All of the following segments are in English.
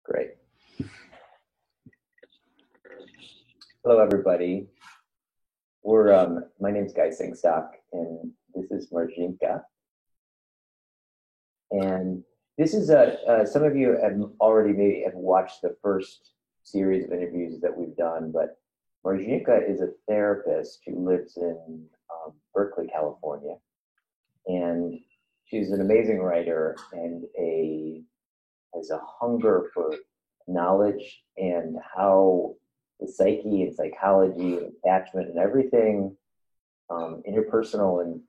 Great. Hello, everybody. My name's Guy Singstock, and this is Marzinka. And this is some of you have already maybe have watched the first series of interviews that we've done, but Marzinka is a therapist who lives in Berkeley, California. And she's an amazing writer and has a hunger for knowledge and how the psyche and psychology and attachment and everything interpersonal and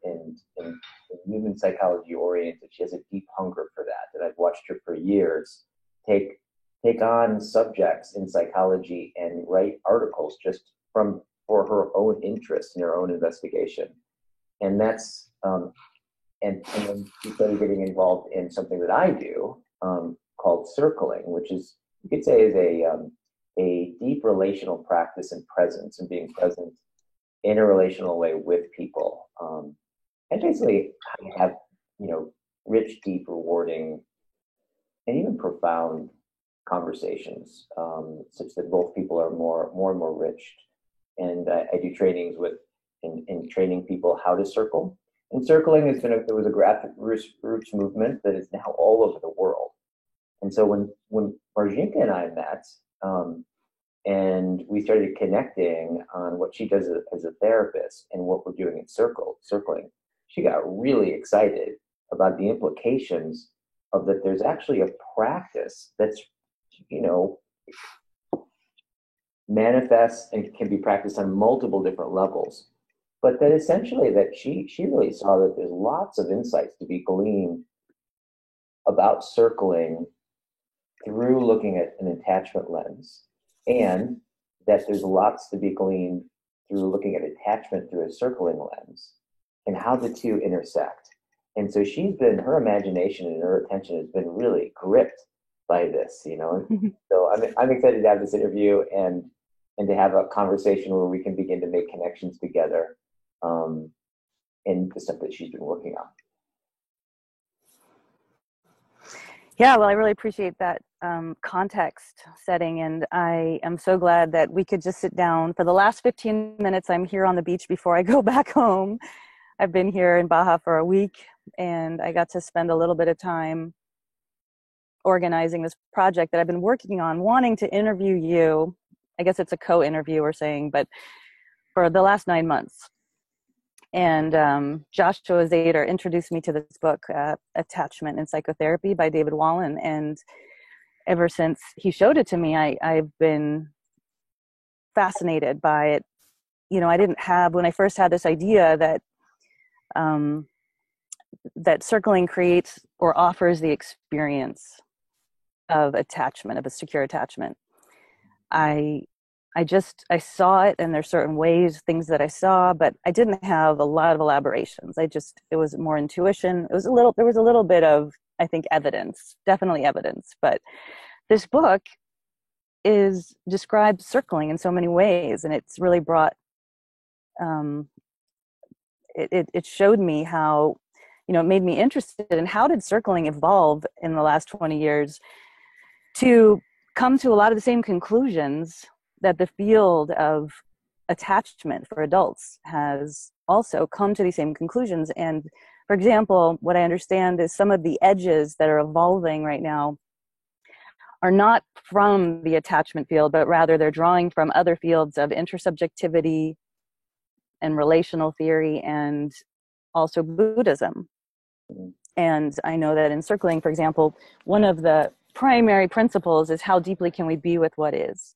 human psychology oriented. She has a deep hunger for that. And I've watched her for years take on subjects in psychology and write articles just for her own interest and her own investigation. And that's and then she started getting involved in something that I do called circling, which is, you could say, is a deep relational practice and presence, and being present in a relational way with people, and basically have rich, deep, rewarding, and even profound conversations, such that both people are more and more rich. And I do trainings in training people how to circle. And circling has been there was a grassroots movement that is now all over the world. And so when Marzinka and I met, and we started connecting on what she does as a therapist and what we're doing in circling, she got really excited about the implications of that. There's actually a practice that's, manifests and can be practiced on multiple different levels. But that essentially that she really saw that there's lots of insights to be gleaned about circling through looking at an attachment lens, and that there's lots to be gleaned through looking at attachment through a circling lens, and how the two intersect. And so her imagination and her attention has been really gripped by this, So I'm excited to have this interview and to have a conversation where we can begin to make connections together in the stuff that she's been working on. Yeah, well, I really appreciate that context setting, and I am so glad that we could just sit down. For the last 15 minutes, I'm here on the beach before I go back home. I've been here in Baja for a week, and I got to spend a little bit of time organizing this project that I've been working on, wanting to interview you. I guess it's a co-interview we're saying, but for the last 9 months. And Joshua Zader introduced me to this book, Attachment in Psychotherapy by David Wallen. And ever since he showed it to me, I've been fascinated by it. I didn't have, when I first had this idea that that circling creates or offers the experience of attachment, of a secure attachment. I saw it, and there's certain ways, things that I saw, but I didn't have a lot of elaborations. It was more intuition. There was a little bit of, I think, evidence, definitely evidence. But this book describes circling in so many ways, and it's really brought, it showed me how, it made me interested in how did circling evolve in the last 20 years to come to a lot of the same conclusions that the field of attachment for adults has also come to these same conclusions. And for example, what I understand is some of the edges that are evolving right now are not from the attachment field, but rather they're drawing from other fields of intersubjectivity and relational theory, and also Buddhism. And I know that in circling, for example, one of the primary principles is how deeply can we be with what is.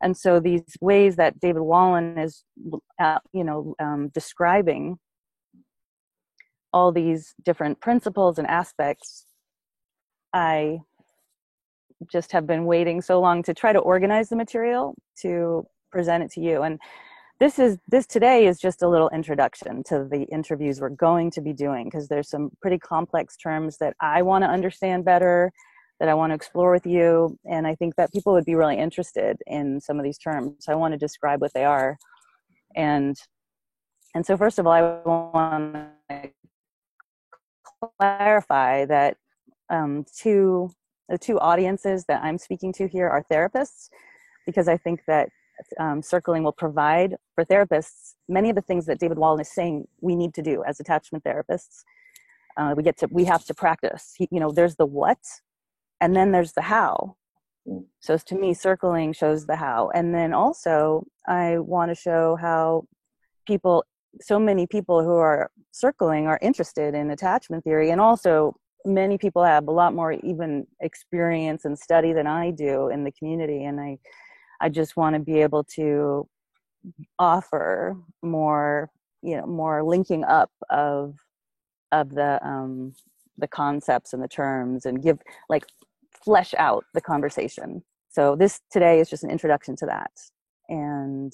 And so these ways that David Wallen is, describing all these different principles and aspects, I just have been waiting so long to try to organize the material to present it to you. And this today is just a little introduction to the interviews we're going to be doing, because there's some pretty complex terms that I want to understand better, that I want to explore with you. And I think that people would be really interested in some of these terms. So I want to describe what they are. And so first of all, I want to clarify that to the two audiences that I'm speaking to here are therapists, because I think that circling will provide for therapists many of the things that David Wallen is saying we need to do as attachment therapists. We have to practice. There's the what, and then there's the how. So to me, circling shows the how. And then also I want to show how so many people who are circling are interested in attachment theory. And also many people have a lot more even experience and study than I do in the community. And I just want to be able to offer more, more linking up of the concepts and the terms, and flesh out the conversation. So this today is just an introduction to that. And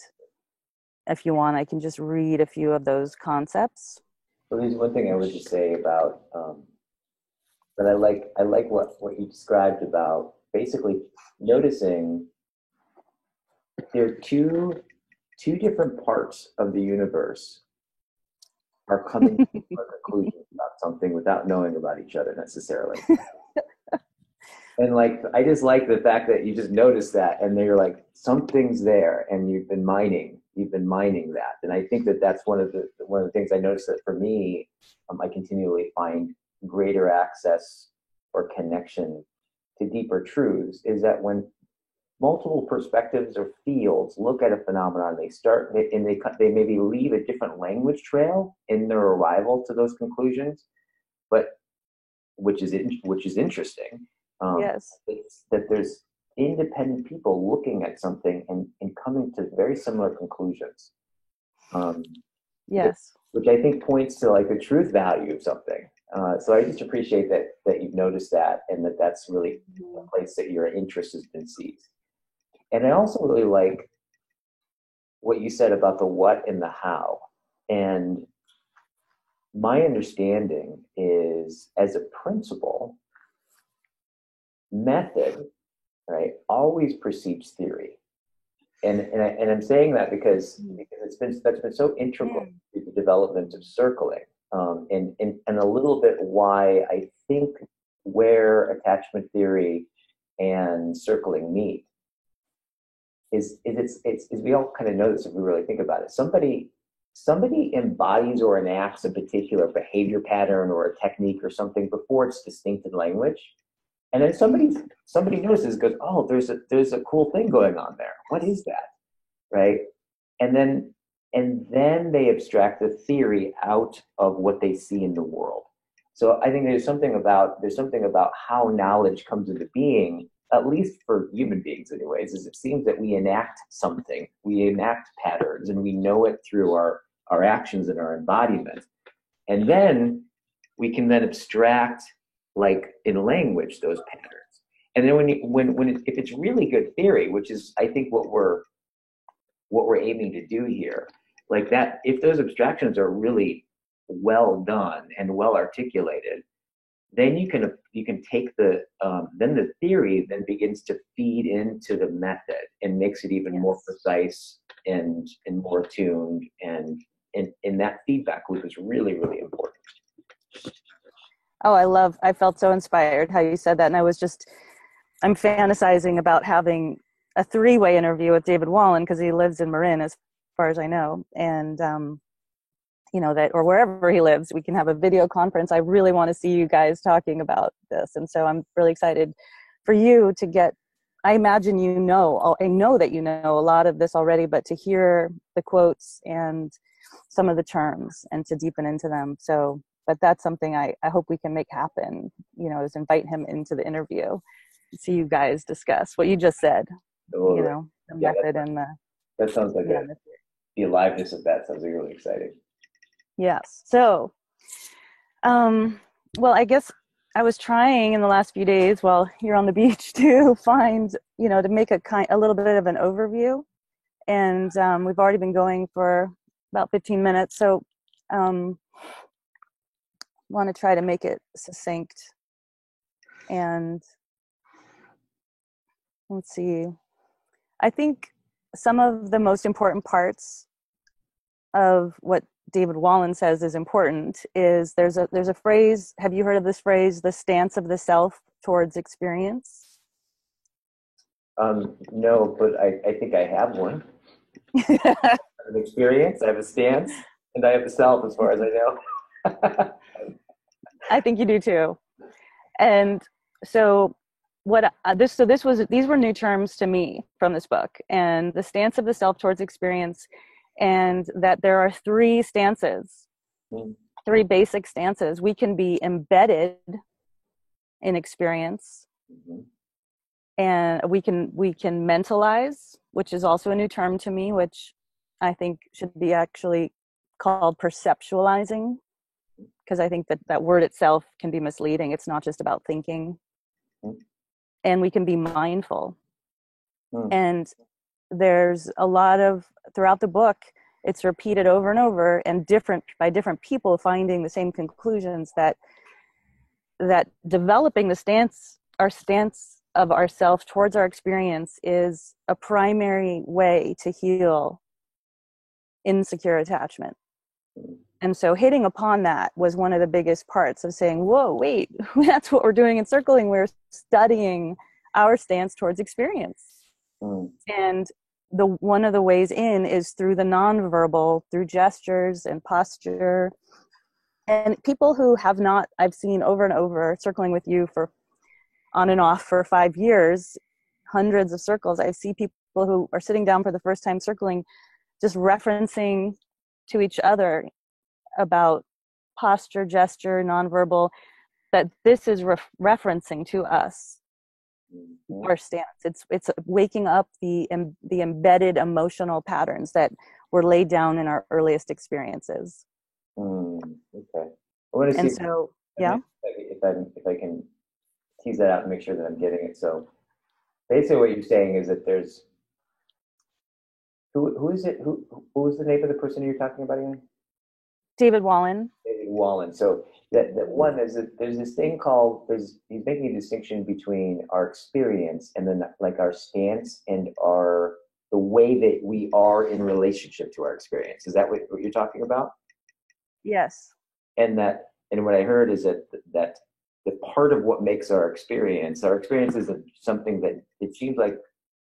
if you want, I can just read a few of those concepts. Well, there's one thing I would just say about that I like what you described about basically noticing there are two different parts of the universe are coming to a conclusion about something without knowing about each other necessarily. And I just like the fact that you just notice that, and they're like, something's there, and you've been mining that. And I think that that's one of the things I noticed, that for me, I continually find greater access or connection to deeper truths, is that when multiple perspectives or fields look at a phenomenon, they maybe leave a different language trail in their arrival to those conclusions, but which is interesting. Yes. It's that there's independent people looking at something and coming to very similar conclusions. Yes. Which I think points to the truth value of something. So I just appreciate that you've noticed that, and that's really a place that your interest has been seized. And I also really like what you said about the what and the how. And my understanding is, as a principle, method, right, always precedes theory. And I'm saying that because that's been so integral to the development of circling, and a little bit why I think where attachment theory and circling meet is we all kind of know this if we really think about it. Somebody embodies or enacts a particular behavior pattern or a technique or something before it's distinct in language. And then somebody notices, goes, oh, there's a cool thing going on there. What is that? Right? And then they abstract the theory out of what they see in the world. So I think there's something about how knowledge comes into being, at least for human beings anyways, is it seems that we enact something, we enact patterns, and we know it through our actions and our embodiment. And then we can then abstract, in language, those patterns. And then if it's really good theory, which is I think what we're aiming to do here, that, if those abstractions are really well done and well articulated, then you can take then the theory then begins to feed into the method and makes it even more precise and more tuned, and that feedback loop is really, really important. Oh, I felt so inspired how you said that. And I'm fantasizing about having a 3-way interview with David Wallen, because he lives in Marin, as far as I know. And, that, or wherever he lives, we can have a video conference. I really want to see you guys talking about this. And so I'm really excited for you to get, I imagine I know that you know a lot of this already, but to hear the quotes and some of the terms and to deepen into them. So, but that's something I hope we can make happen, is invite him into the interview, see you guys discuss what you just said, the method and the... That sounds like the aliveness of that sounds really exciting. Yes. So, well, I guess I was trying in the last few days while you're on the beach to find, to make a little bit of an overview. And we've already been going for about 15 minutes. So, want to try to make it succinct. And let's see. I think some of the most important parts of what David Wallen says is important is there's a phrase. Have you heard of this phrase, the stance of the self towards experience? No, but I think I have one. I have an experience, I have a stance, and I have a self as far as I know. I think you do too. And so these were new terms to me from this book, and the stance of the self towards experience, and that there are three stances, three basic stances. We can be embedded in experience, Mhm. and we can mentalize, which is also a new term to me, which I think should be actually called perceptualizing, because I think that that word itself can be misleading. It's not just about thinking. Mhm. And we can be mindful. Mhm. And there's a lot of, throughout the book, it's repeated over and over, and different by different people finding the same conclusions, that developing our stance of ourself towards our experience is a primary way to heal insecure attachment. And so hitting upon that was one of the biggest parts of saying, whoa, wait, that's what we're doing in circling. We're studying our stance towards experience. Mhm. And one of the ways in is through the nonverbal, through gestures and posture. And people who have not, I've seen over and over, circling with you for on and off for 5 years, hundreds of circles. I see people who are sitting down for the first time circling, just referencing to each other about posture, gesture, nonverbal, that this is referencing to us our stance. It's waking up the embedded emotional patterns that were laid down in our earliest experiences. Okay. I want to see And so, yeah. if I can tease that out and make sure that I'm getting it. So basically, what you're saying is that there's who is it? Who was the name of the person you're talking about again? David Wallen. David Wallen. So that one is that there's this thing called he's making a distinction between our experience and then like our stance and our the way that we are in relationship to our experience. Is that what you're talking about? Yes. And what I heard is that the part of what makes our experience isn't something that it seems like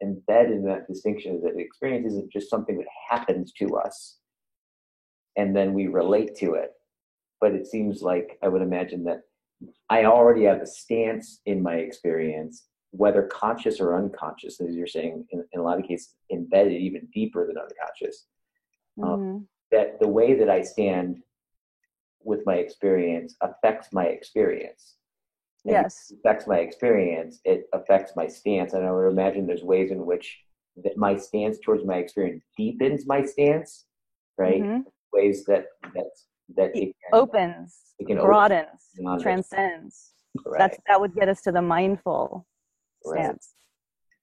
embedded in that distinction is that experience isn't just something that happens to us and then we relate to it. But it seems like I would imagine that I already have a stance in my experience, whether conscious or unconscious, as you're saying, in a lot of cases, embedded even deeper than unconscious. Mm-hmm. That the way that I stand with my experience affects my experience. And because Yes. it affects my experience, it affects my stance. And I would imagine there's ways in which that my stance towards my experience deepens my stance, right? Mm-hmm. Ways that Opens, it can open broadens, beyond it. transcends. Right. That would get us to the mindful Right. stance.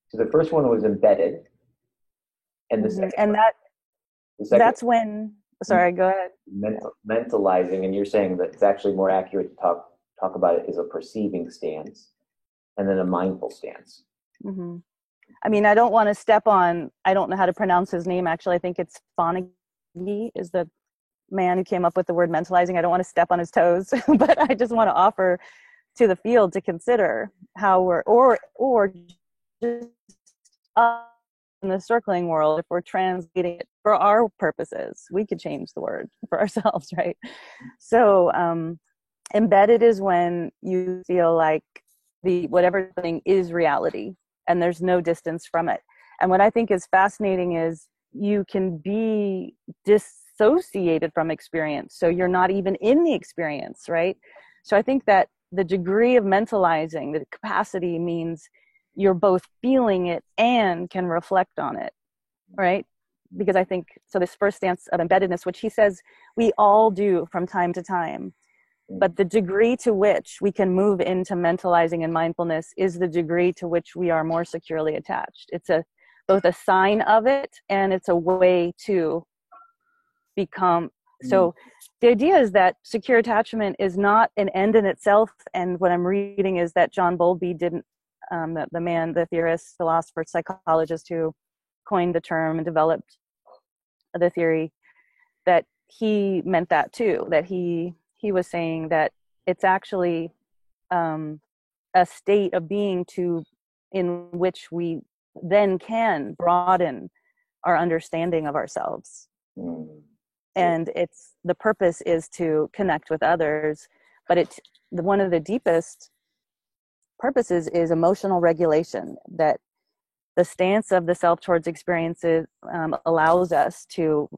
So the first one was embedded, and Mm-hmm. And the second that's when, sorry, go ahead. mentalizing, and you're saying that it's actually more accurate to talk about it as a perceiving stance, and then a mindful stance. Mm-hmm. I mean, I don't want to step on, I don't know how to pronounce his name, actually. I think it's Fonagy is the man who came up with the word mentalizing. I don't want to step on his toes, but I just want to offer to the field to consider how or just in the circling world, if we're translating it for our purposes, we could change the word for ourselves, right? So embedded is when you feel like whatever thing is reality and there's no distance from it. And what I think is fascinating is you can be dissociated from experience, so you're not even in the experience, right? So I think that the degree of mentalizing, the capacity, means you're both feeling it and can reflect on it, right? Because I think, so this first stance of embeddedness, which he says we all do from time to time, but the degree to which we can move into mentalizing and mindfulness is the degree to which we are more securely attached. It's both a sign of it, and it's a way to become. So the idea is that secure attachment is not an end in itself. And what I'm reading is that John Bowlby didn't, the theorist, philosopher, psychologist who coined the term and developed the theory, that he meant that too, that he was saying that it's actually a state of being in which we then can broaden our understanding of ourselves. Mm. And the purpose is to connect with others, but one of the deepest purposes is emotional regulation, that the stance of the self towards experiences allows us to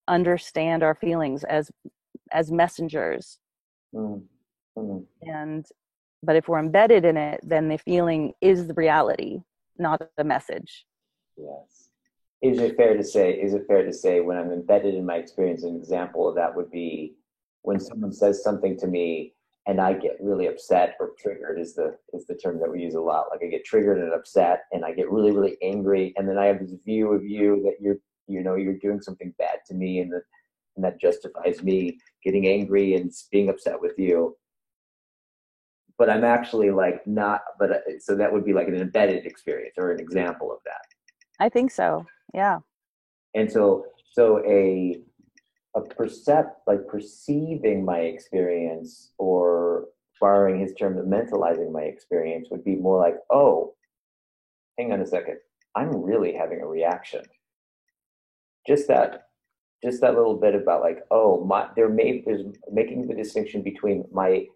understand our feelings as messengers. Mm. Mm. But if we're embedded in it, then the feeling is the reality, not the message. Yes. Is it fair to say when I'm embedded in my experience, an example of that would be when someone says something to me and I get really upset, or triggered is the term that we use a lot. Like, I get triggered and upset and I get really, really angry, and then I have this view of you that you're doing something bad to me, and that justifies me getting angry and being upset with you. But I'm actually like not, so that would be like an embedded experience or an example of that. I think so. Yeah. And so perceiving my experience, or borrowing his term of mentalizing my experience, would be more like, oh, hang on a second, I'm really having a reaction. Just that little bit about like, oh, there's making the distinction between my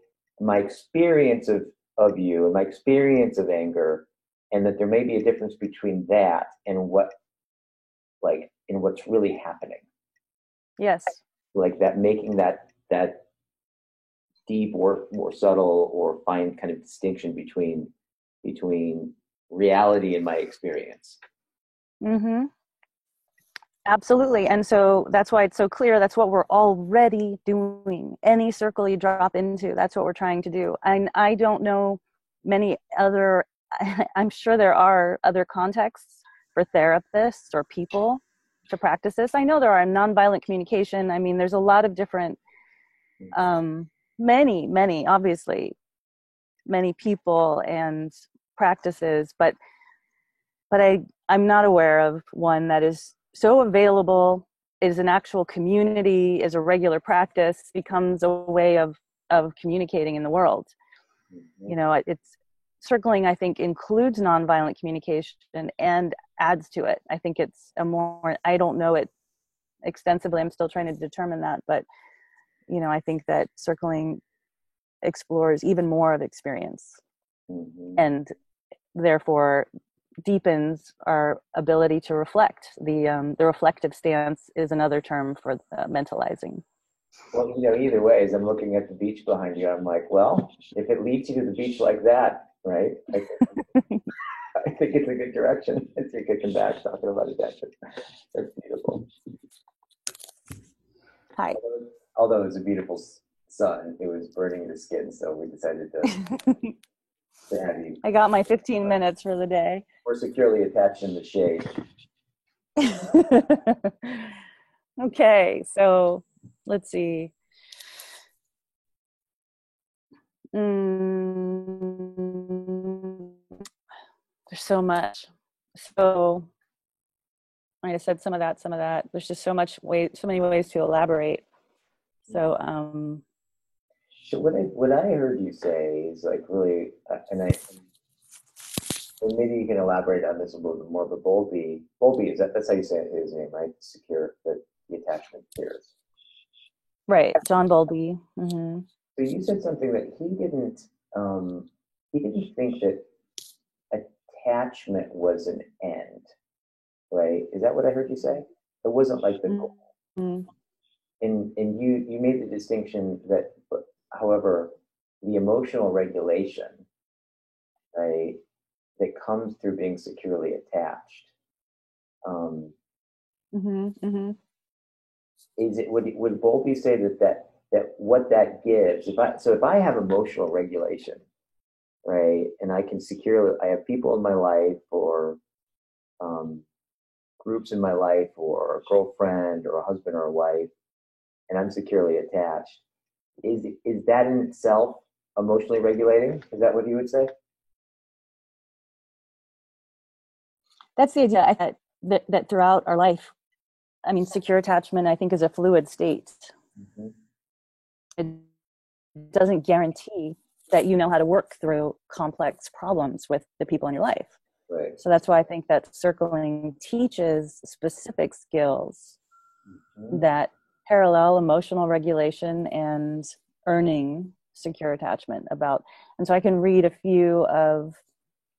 experience of you and my experience of anger, and that there may be a difference between that and what's really happening. Yes. Like that, making that deep or more subtle or fine kind of distinction between reality and my experience. Mm-hmm. Absolutely. And so that's why it's so clear. That's what we're already doing. Any circle you drop into, that's what we're trying to do. And I don't know many other, I'm sure there are other contexts for therapists or people to practice this. I know there are nonviolent communication. I mean, there's a lot of different, many, obviously, many people and practices, but I'm not aware of one that is so available, is an actual community, is a regular practice, becomes a way of communicating in the world. Mm-hmm. It's circling, I think, includes nonviolent communication and adds to it. I think it's I don't know it extensively. I'm still trying to determine that, but I think that circling explores even more of experience, Mm-hmm. and therefore deepens our ability to reflect. The reflective stance is another term for mentalizing. Well, either way, as I'm looking at the beach behind you, I'm like, well, if it leads you to the beach like that, right? I think it's a good direction. As you're kicking back, talking about attention. That's beautiful. Hi. Although it was a beautiful sun, it was burning the skin, so we decided to have you. I got my 15 minutes for the day. We're securely attached in the shade. Okay, so let's see. There's so much. So I said some of that. There's just so many ways to elaborate. So So what I heard you say is like really, and maybe you can elaborate on this a little bit more. But Bowlby that's how you say his name, right? Secure the attachment cures. Right, John Bowlby. Mm-hmm. So you said something that he didn't think that attachment was an end, right? Is that what I heard you say? It wasn't like the goal. Mm-hmm. And you made the distinction that, however, the emotional regulation, right, that comes through being securely attached, Mm-hmm. Mm-hmm. would Bowlby say that what that gives, if I have emotional regulation, right, and I have people in my life, or groups in my life, or a girlfriend or a husband or a wife, and I'm securely attached, is that in itself emotionally regulating? Is that what you would say? That's the idea. That throughout our life, I mean, secure attachment, I think, is a fluid state. Mm-hmm. It doesn't guarantee that you know how to work through complex problems with the people in your life. Right. So that's why I think that circling teaches specific skills that parallel emotional regulation and earning secure attachment about. And so I can read a few of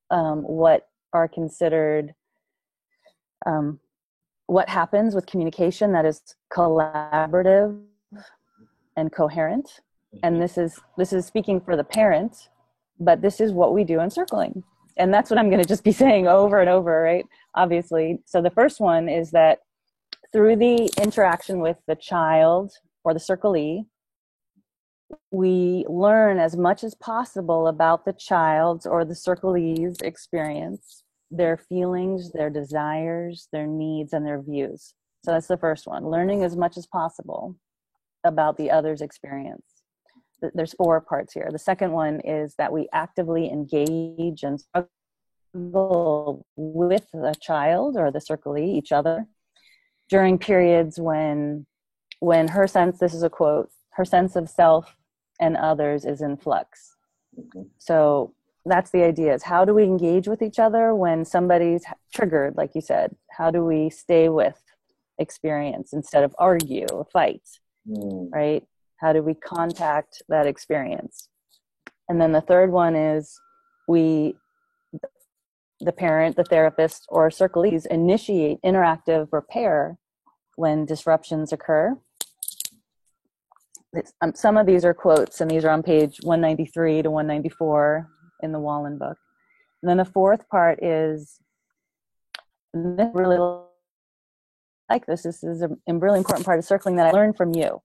what are considered what happens with communication that is collaborative and coherent. And this is speaking for the parent, but this is what we do in circling. And that's what I'm going to just be saying over and over, right? Obviously. So the first one is that through the interaction with the child or the circlee, we learn as much as possible about the child's or the circlee's experience, their feelings, their desires, their needs, and their views. So that's the first one, learning as much as possible about the other's experience. There's 4 parts here. The second one is that we actively engage and struggle with the child or the circlee, each other, during periods when her sense, this is a quote, her sense of self and others is in flux. So that's the idea, is how do we engage with each other when somebody's triggered, like you said? How do we stay with experience instead of argue or fight, right? How do we contact that experience? And then the third one is the parent, the therapist, or circlees initiate interactive repair when disruptions occur. Some of these are quotes, and these are on page 193 to 194 in the Wallen book. And then the fourth part is, and this really like this is a really important part of circling that I learned from you.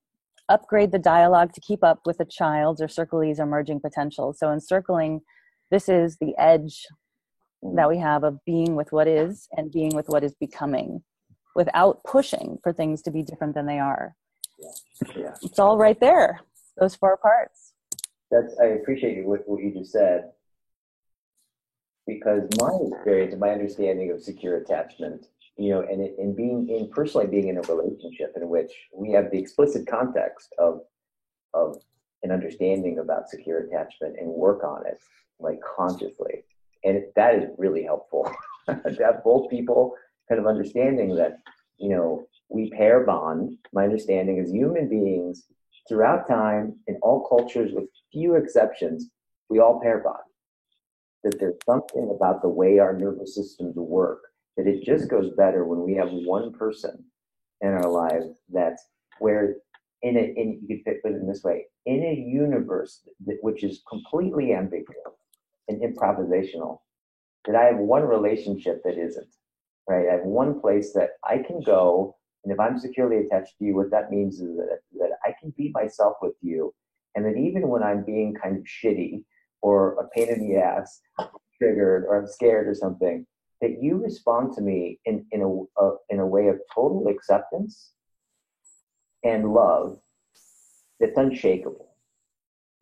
Upgrade the dialogue to keep up with the child's or circlee's emerging potential. So in circling, this is the edge that we have of being with what is and being with what is becoming without pushing for things to be different than they are. Yeah. It's all right there, those 4 parts. I appreciate what you just said, because my experience and my understanding of secure attachment, and personally being in a relationship in which we have the explicit context of an understanding about secure attachment and work on it, like consciously. And that is really helpful to have both people kind of understanding that, we pair bond. My understanding is human beings throughout time in all cultures with few exceptions, we all pair bond. That there's something about the way our nervous systems work, that it just goes better when we have one person in our lives that's where you could put it in this way, in a universe which is completely ambiguous and improvisational, that I have one relationship that isn't, right? I have one place that I can go, and if I'm securely attached to you, what that means is that I can be myself with you, and that even when I'm being kind of shitty or a pain in the ass, triggered, or I'm scared or something, that you respond to me in a way of total acceptance and love that's unshakable,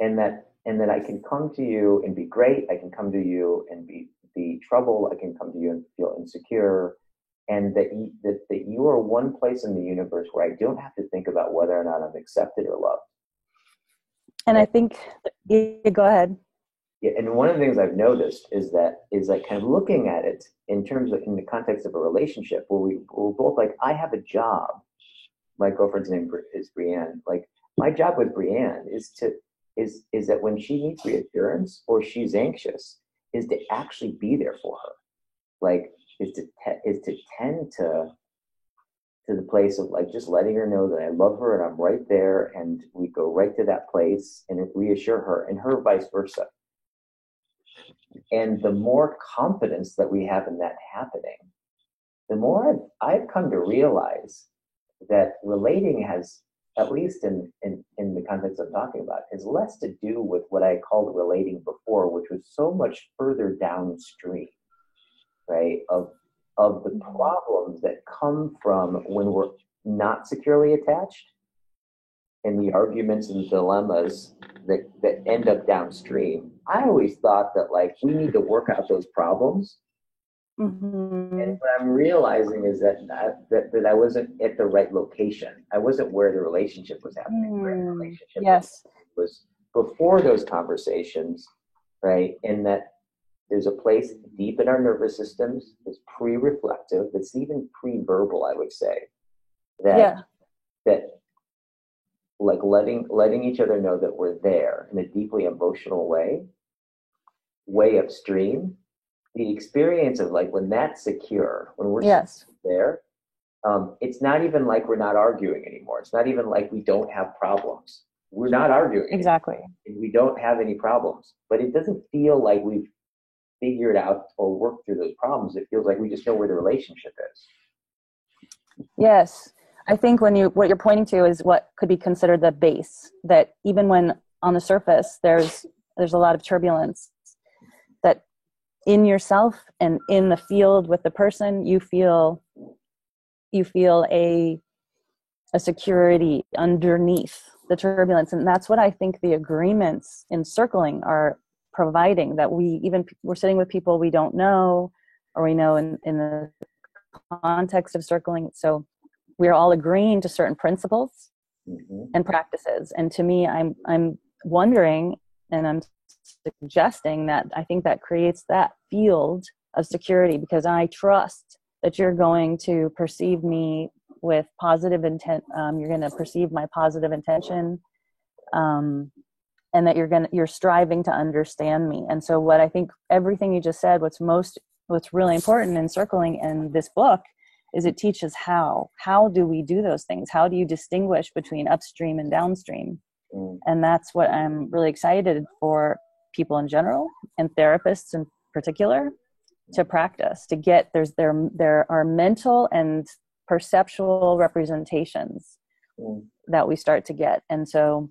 and that I can come to you and be great. I can come to you and be trouble. I can come to you and feel insecure, and that you are one place in the universe where I don't have to think about whether or not I'm accepted or loved. And I think, go ahead. Yeah, and one of the things I've noticed is like kind of looking at it in the context of a relationship where we're both like, I have a job. My girlfriend's name is Brienne. Like, my job with Brienne is that when she needs reassurance or she's anxious, is to actually be there for her. Like, is to tend to the place of like just letting her know that I love her and I'm right there, and we go right to that place and reassure her, and her vice versa. And the more confidence that we have in that happening, the more I've come to realize that relating has, at least in the context I'm talking about, has less to do with what I called relating before, which was so much further downstream, right, of the problems that come from when we're not securely attached, and the arguments and dilemmas that end up downstream. I always thought that like we need to work out those problems. Mm-hmm. And what I'm realizing is that I wasn't at the right location. I wasn't where the relationship was happening. Where the relationship was before those conversations, right? And that there's a place deep in our nervous systems that's pre-reflective, that's even pre-verbal, I would say, that Yeah. that like letting each other know that we're there in a deeply emotional way upstream. The experience of like when that's secure, when we're Yes. there, it's not even like we're not arguing anymore. It's not even like we don't have problems. We're not arguing anymore. Exactly. And we don't have any problems. But it doesn't feel like we've figured out or worked through those problems. It feels like we just know where the relationship is. Yes. I think what you're pointing to is what could be considered the base, that even when on the surface there's a lot of turbulence, that in yourself and in the field with the person, you feel a security underneath the turbulence. And that's what I think the agreements in circling are providing, that we're sitting with people we don't know, or we know in the context of circling. So we're all agreeing to certain principles and practices. And to me, I'm wondering, and I'm suggesting that I think that creates that field of security, because I trust that you're going to perceive me with positive intent. You're going to perceive my positive intention, and that you're striving to understand me. And so what I think everything you just said, what's really important in circling in this book is it teaches how do we do those things? How do you distinguish between upstream and downstream? And that's what I'm really excited for people in general and therapists in particular to practice, to get, there are mental and perceptual representations that we start to get. And so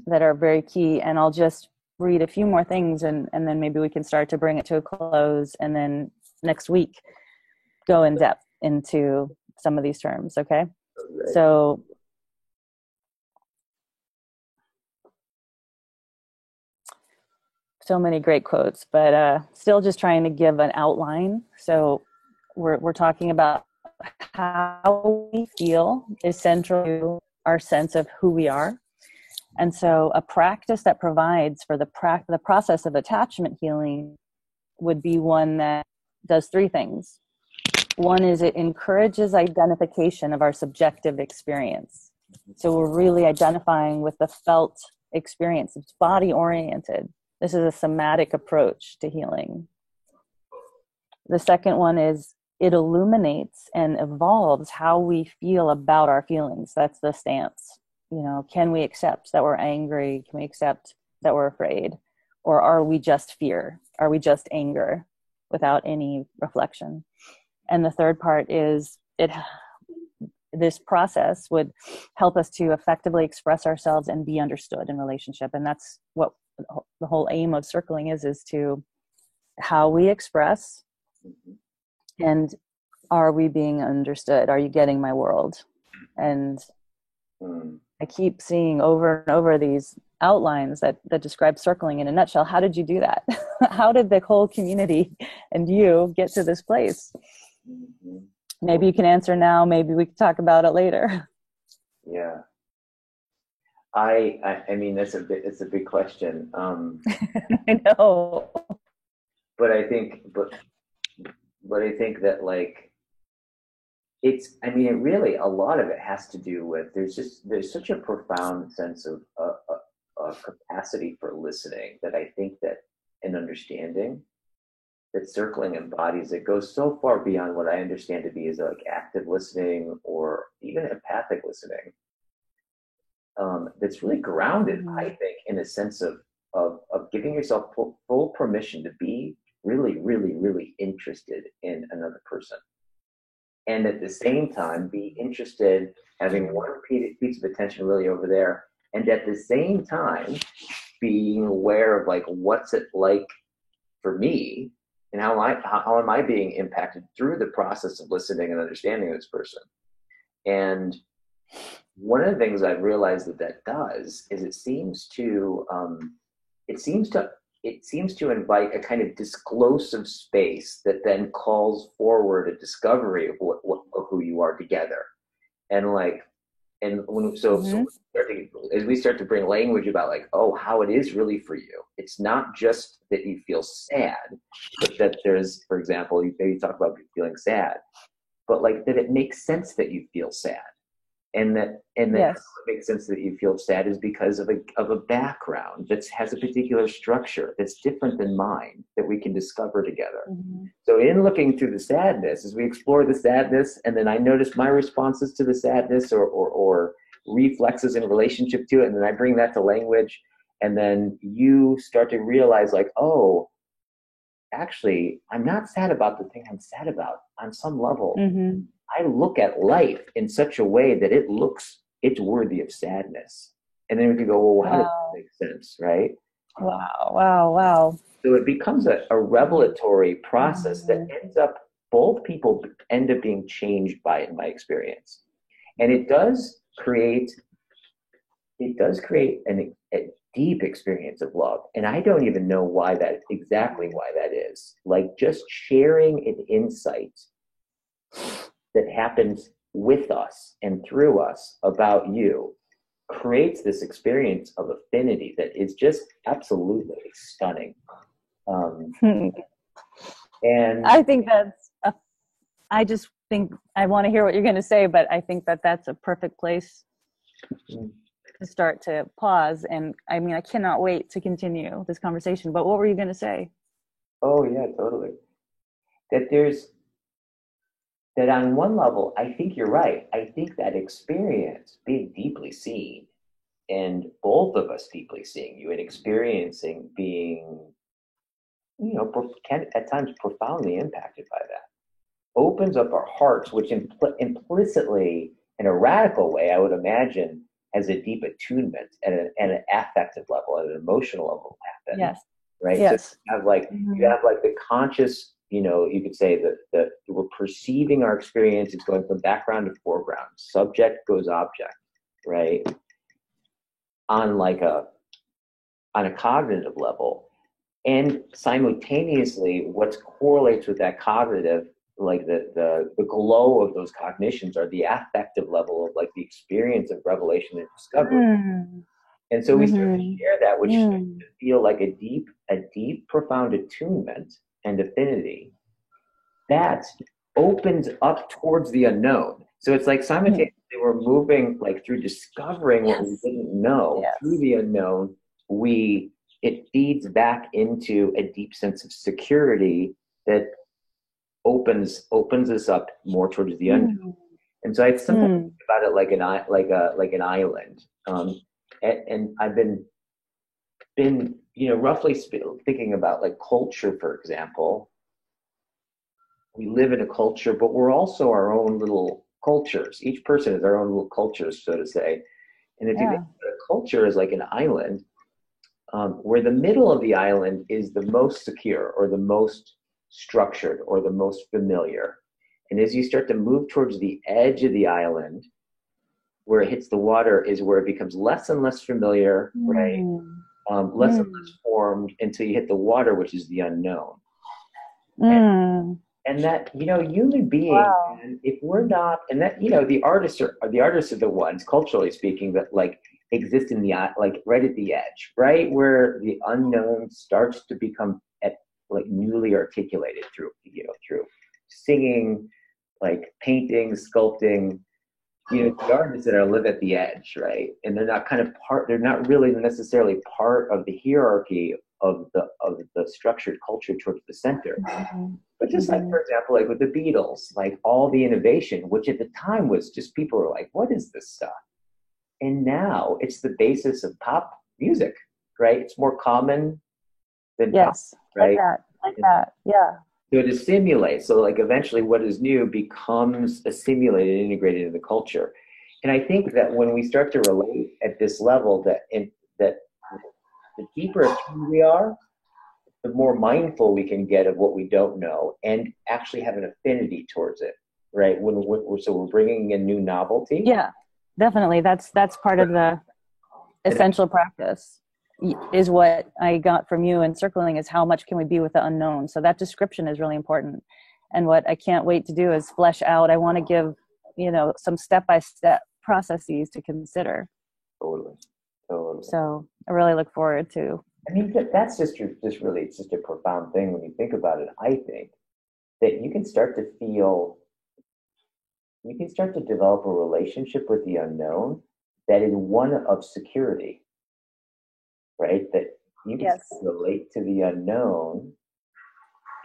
that are very key. And I'll just read a few more things and then maybe we can start to bring it to a close, and then next week go in depth into some of these terms. Okay. So many great quotes, but still just trying to give an outline. So we're talking about how we feel is central to our sense of who we are. And so a practice that provides for the process of attachment healing would be one that does three things. One is it encourages identification of our subjective experience. So we're really identifying with the felt experience. It's body oriented. This is a somatic approach to healing. The second one is it illuminates and evolves how we feel about our feelings. That's the stance. Can we accept that we're angry? Can we accept that we're afraid? Or are we just fear? Are we just anger without any reflection? And the third part is this process would help us to effectively express ourselves and be understood in relationship. And that's what the whole aim of circling is to how we express, and are we being understood? Are you getting my world? And I keep seeing over and over these outlines that describe circling in a nutshell. How did you do that? How did the whole community and you get to this place? Maybe you can answer now. Maybe we can talk about it later. Yeah. I mean, it's a big question. I know. But I think that like, it really, a lot of it has to do with, there's such a profound sense of capacity for listening that I think that an understanding that circling embodies, it goes so far beyond what I understand to be as like active listening or even empathic listening. That's really grounded, I think, in a sense of giving yourself full permission to be really, really, really interested in another person. And at the same time, be interested, having one piece of attention really over there. And at the same time, being aware of like, what's it like for me, and how am I being impacted through the process of listening and understanding this person. And one of the things I've realized that does is it seems to invite a kind of disclosive space that then calls forward a discovery of of who you are together. And like, And so Mm-hmm. as we start to bring language about like, oh, how it is really for you, it's not just that you feel sad, but that there's, for example, you maybe talk about feeling sad, but like that it makes sense that you feel sad, and that how Yes. it makes sense that you feel sad is because of a background that has a particular structure that's different than mine that we can discover together. Mm-hmm. So in looking through the sadness, as we explore the sadness, and then I notice my responses to the sadness or reflexes in relationship to it, and then I bring that to language, and then you start to realize like, oh, actually, I'm not sad about the thing I'm sad about. On some level, Mm-hmm. I look at life in such a way that it's worthy of sadness. And then we could go, well, how does that Wow. make sense, right? Wow. Wow. Wow. So it becomes a revelatory process that Mm-hmm. ends up, both people end up being changed by it in my experience. And it does create a deep experience of love. And I don't even know exactly why that is. Like just sharing an insight that happens with us and through us about you creates this experience of affinity that is just absolutely stunning. Um, and I think I just think I want to hear what you're going to say, but I think that that's a perfect place to start to pause. And I mean, I cannot wait to continue this conversation, but what were you going to say? oh yeah, totally. That there's that on one level, I think you're right. I think that experience, being deeply seen, and both of us deeply seeing you and experiencing being, can at times profoundly impacted by that, opens up our hearts, which implicitly, in a radical way, I would imagine, has a deep attunement at an affective level, at an emotional level happen, Yes. right? So Yes. you have like the conscious, you could say that we're perceiving our experience. It's going from background to foreground. Subject goes object, right? On like on a cognitive level. And simultaneously, what correlates with that cognitive, like the glow of those cognitions, are the affective level of like the experience of revelation and discovery. Mm. And so we start to Mm-hmm. share that, which starts Mm. to feel like a deep, profound attunement and affinity that opens up towards the unknown. So it's like simultaneously we're moving like through discovering what we Yes. didn't know through Yes. the unknown. It feeds back into a deep sense of security that opens us up more towards the unknown. Mm. And so I sometimes Mm. think about it like an island. And I've been roughly thinking about like culture, for example. We live in a culture, but we're also our own little cultures. Each person is our own little cultures, so to say. And if you think Yeah. of a culture as like an island, where the middle of the island is the most secure or the most structured or the most familiar. And as you start to move towards the edge of the island, where it hits the water is where it becomes less and less familiar, right? Mm. Less and Mm. less formed until you hit the water, which is the unknown. And, Mm. and that, human beings, Wow. man, if we're not, and that, the artists are the ones, culturally speaking, that like exist in the, like right at the edge, right? Where the unknown starts to become like newly articulated through singing, like painting, sculpting, the artists that are live at the edge, right? And they're not really necessarily part of the hierarchy of the structured culture towards the center. Mm-hmm. But just like, Mm-hmm. for example, like with the Beatles, like all the innovation, which at the time was just people were like, what is this stuff? And now it's the basis of pop music, right? It's more common than pop, Yes. Like right? that. Like that. Yeah. So to simulate, so like eventually what is new becomes assimilated, integrated in the culture. And I think that when we start to relate at this level, that the deeper attuned we are, the more mindful we can get of what we don't know and actually have an affinity towards it, right? So we're bringing in new novelty. Yeah. Definitely. That's part of the essential practice is what I got from you and circling is how much can we be with the unknown. So that description is really important. And what I can't wait to do is flesh out. I want to give, some step-by-step processes to consider. Totally. Totally. So I really look forward to. I mean, that's just really, it's just a profound thing when you think about it. I think that you can start to feel, you can start to develop a relationship with the unknown that is one of security, right? That you can Yes. relate to the unknown.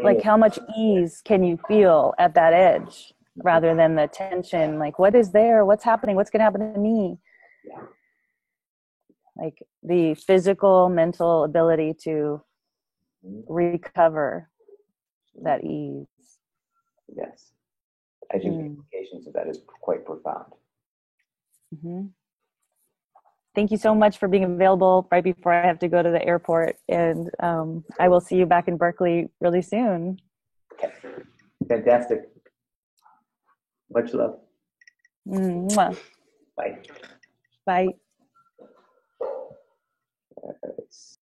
Like how much ease can you feel at that edge rather than the tension? Like what is there? What's happening? What's going to happen to me? Yeah. Like the physical, mental ability to recover that ease. Yes. I think the implications of that is quite profound. Mm-hmm. Thank you so much for being available right before I have to go to the airport. And I will see you back in Berkeley really soon. Okay. Fantastic. Much love. Mwah. Bye. Bye.